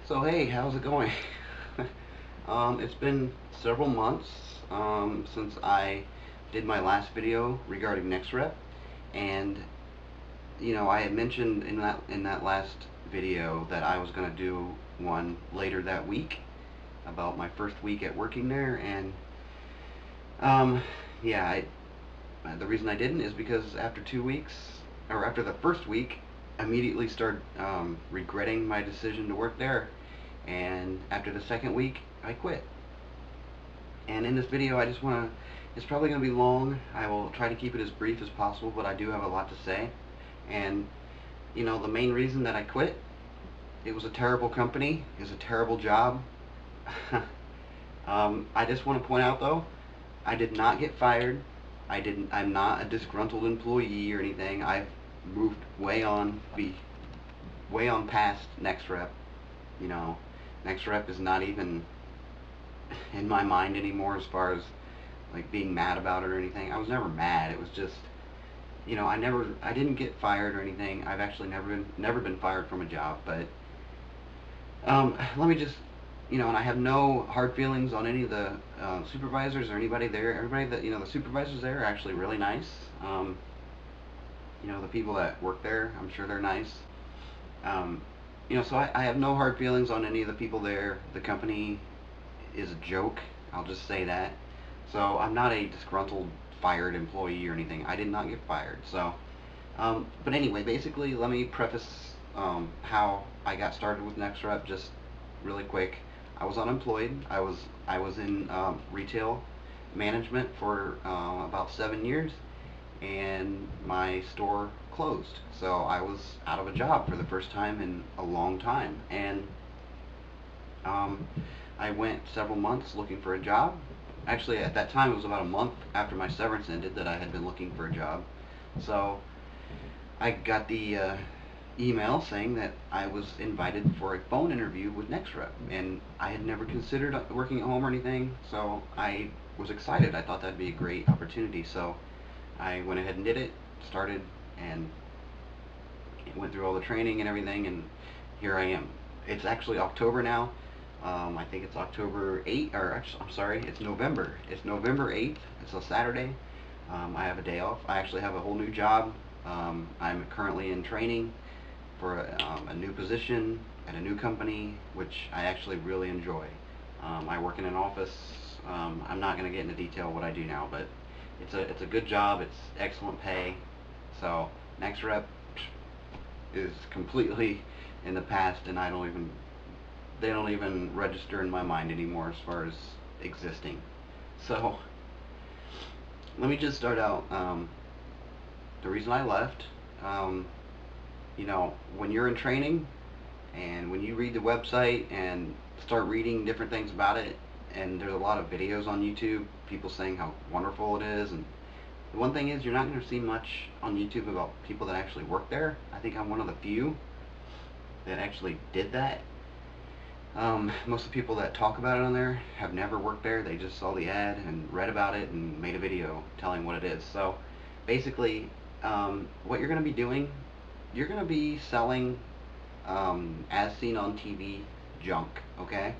So hey, how's it going? It's been several months since I did my last video regarding NexRep, and I had mentioned in that last video that I was going to do one later that week about my first week at working there, and um, yeah, the reason I didn't is because after 2 weeks, or after the first week, immediately started regretting my decision to work there. And after the second week, I quit. And in this video, I just want to, it's probably going to be long. I will try to keep it as brief as possible, but I do have a lot to say. And, the main reason that I quit, it was a terrible company, it was a terrible job. I just want to point out though, I did not get fired. I'm not a disgruntled employee or anything. I've moved way on past NexRep. You know, NexRep is not even in my mind anymore as far as like being mad about it or anything. I was never mad. It was just, I didn't get fired or anything. I've actually never been fired from a job. But let me just, and I have no hard feelings on any of the supervisors or anybody there. Everybody that, the supervisors there are actually really nice. The people that work there, I'm sure they're nice. So I have no hard feelings on any of the people there. The company is a joke. I'll just say that. So I'm not a disgruntled, fired employee or anything. I did not get fired. But anyway, basically, let me preface how I got started with NexRep just really quick. I was unemployed. I was in retail management for about 7 years, and my store closed. So I was out of a job for the first time in a long time, and um, I went several months looking for a job. Actually, at that time, it was about a month after my severance ended that I had been looking for a job. So I got the email saying that I was invited for a phone interview with NexRep, and I had never considered working at home or anything, so I was excited. I thought that'd be a great opportunity, so I went ahead and did it, started, and went through all the training and everything, and here I am. It's actually October now. I think it's October 8th, or actually, I'm sorry, it's November. It's November 8th. It's a Saturday. I have a day off. I actually have a whole new job. I'm currently in training for a new position at a new company, which I actually really enjoy. I work in an office. I'm not going to get into detail what I do now, but it's a good job. It's excellent pay. So NexRep is completely in the past, and they don't even register in my mind anymore as far as existing. So let me just start out. The reason I left, um, when you're in training and when you read the website and start reading different things about it, and there's a lot of videos on YouTube, people saying how wonderful it is, and the one thing is you're not going to see much on YouTube about people that actually work there. I think I'm one of the few that actually did that. Most of the people that talk about it on there have never worked there. They just saw the ad and read about it and made a video telling what it is. So basically, what you're going to be doing, you're going to be selling as seen on TV junk, okay?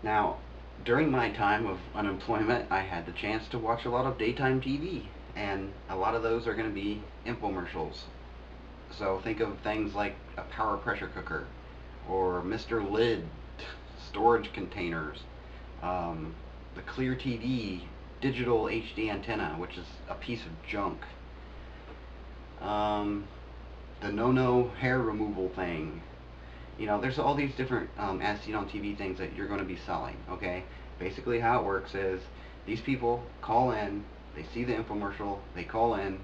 Now, during my time of unemployment, I had the chance to watch a lot of daytime TV, and a lot of those are going to be infomercials. So think of things like a power pressure cooker, or Mr. Lid storage containers, the Clear TV digital HD antenna, which is a piece of junk, um, the no hair removal thing. There's all these different as seen on TV things that you're going to be selling. Okay, basically how it works is these people call in, they see the infomercial, they call in,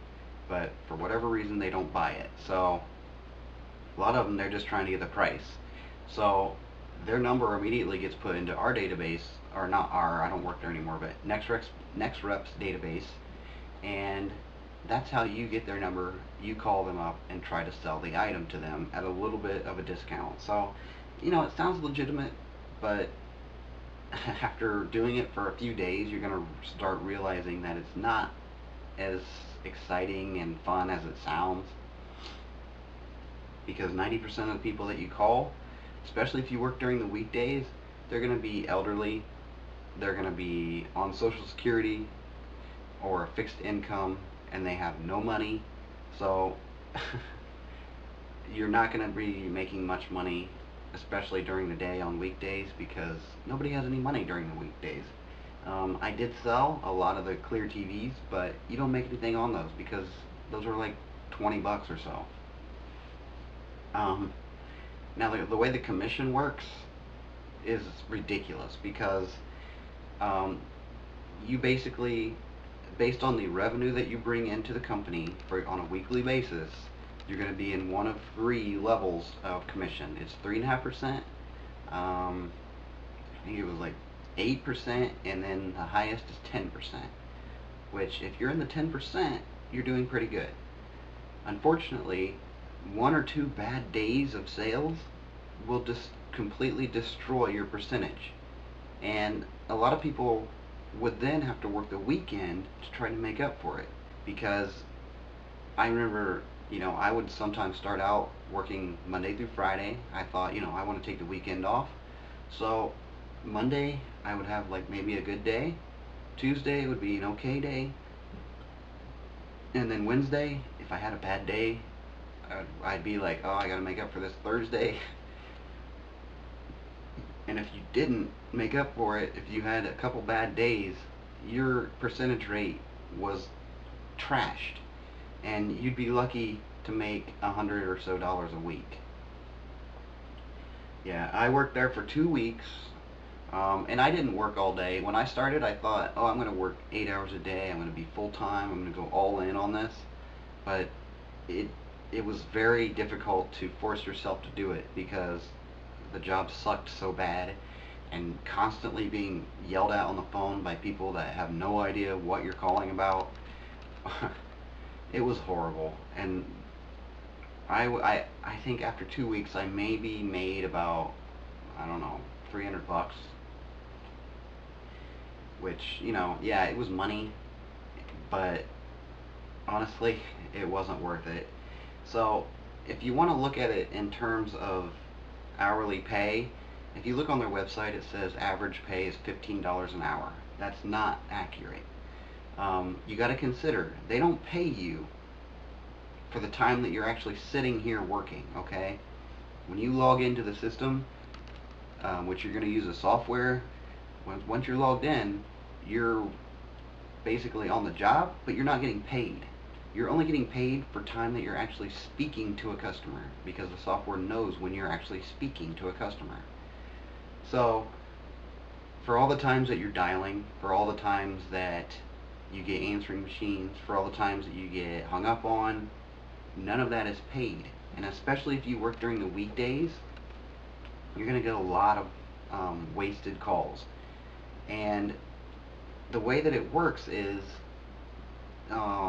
but for whatever reason they don't buy it. So a lot of them, they're just trying to get the price. So their number immediately gets put into our database, or not our, I don't work there anymore, but NexRep's database, and that's how you get their number. You call them up and try to sell the item to them at a little bit of a discount. So, it sounds legitimate, but after doing it for a few days, you're going to start realizing that it's not as exciting and fun as it sounds. because 90% of the people that you call, especially if you work during the weekdays, they're going to be elderly, they're going to be on Social Security or a fixed income, and they have no money. So you're not going to be making much money, especially during the day on weekdays, because nobody has any money during the weekdays. I did sell a lot of the clear TVs, but you don't make anything on those because those are like 20 bucks or so. Um, Now the way the commission works is ridiculous because um, you basically, based on the revenue that you bring into the company on a weekly basis, you're going to be in one of three levels of commission. It's 3.5%. I think it was like 8%, and then the highest is 10%. Which, if you're in the 10%, you're doing pretty good. Unfortunately, one or two bad days of sales will just completely destroy your percentage. And a lot of people would then have to work the weekend to try to make up for it. Because I remember, I would sometimes start out working Monday through Friday. I thought, I want to take the weekend off. So Monday, I would have like maybe a good day. Tuesday would be an okay day. And then Wednesday, if I had a bad day, I'd be like, oh, I gotta make up for this Thursday. And if you didn't make up for it, if you had a couple bad days, your percentage rate was trashed. And you'd be lucky to make $100 or so a week. Yeah, I worked there for 2 weeks, and I didn't work all day. When I started, I thought, oh, I'm going to work 8 hours a day. I'm going to be full time. I'm going to go all in on this. But it it was very difficult to force yourself to do it because the job sucked so bad, and constantly being yelled at on the phone by people that have no idea what you're calling about. It was horrible. And I think after 2 weeks I maybe made about, I don't know, 300 bucks, which, yeah, it was money, but honestly, it wasn't worth it. So, if you want to look at it in terms of hourly pay, if you look on their website, it says average pay is $15 an hour. That's not accurate. You got to consider, they don't pay you for the time that you're actually sitting here working, okay? When you log into the system, which you're going to use a software, once you're logged in, you're basically on the job, but you're not getting paid. You're only getting paid for time that you're actually speaking to a customer, because the software knows when you're actually speaking to a customer. So, for all the times that you're dialing, for all the times that you get answering machines, for all the times that you get hung up on, none of that is paid. And especially if you work during the weekdays, you're going to get a lot of wasted calls. And the way that it works is,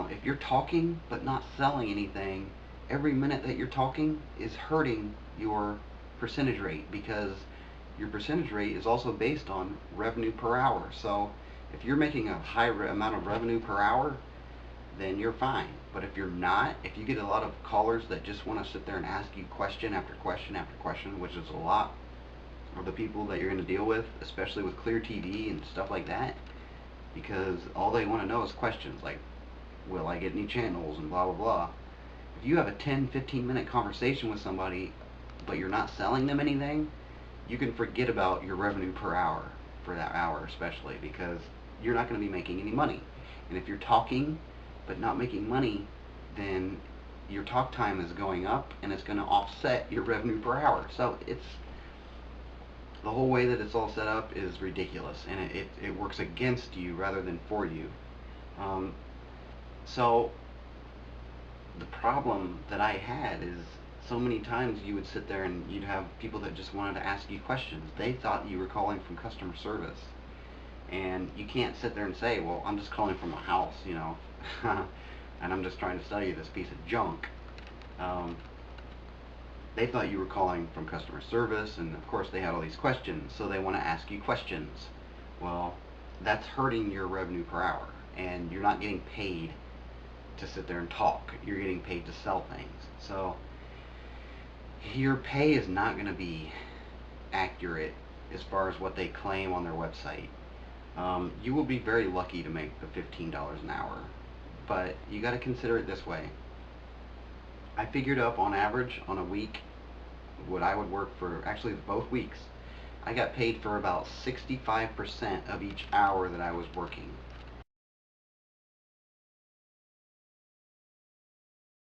if you're talking but not selling anything, every minute that you're talking is hurting your percentage rate, because your percentage rate is also based on revenue per hour. So if you're making a high amount of revenue per hour, then you're fine. But if you're not, if you get a lot of callers that just want to sit there and ask you question after question after question, which is a lot of the people that you're going to deal with, especially with Clear TV and stuff like that, because all they want to know is questions like, will I get any channels and blah blah blah. If you have a 10-15 minute conversation with somebody but you're not selling them anything, you can forget about your revenue per hour for that hour, especially because you're not going to be making any money. And if you're talking but not making money, then your talk time is going up and it's going to offset your revenue per hour. So it's, the whole way that it's all set up is ridiculous, and it works against you rather than for you. So the problem that I had is, so many times you would sit there and you'd have people that just wanted to ask you questions. They thought you were calling from customer service. And you can't sit there and say, well, I'm just calling from a house, and I'm just trying to sell you this piece of junk. They thought you were calling from customer service, and of course they had all these questions, so they want to ask you questions. Well, that's hurting your revenue per hour, and you're not getting paid to sit there and talk. You're getting paid to sell things. So your pay is not going to be accurate as far as what they claim on their website. You will be very lucky to make the $15 an hour, but you got to consider it this way. I figured up on average on a week what I would work for, actually both weeks. I got paid for about 65% of each hour that I was working.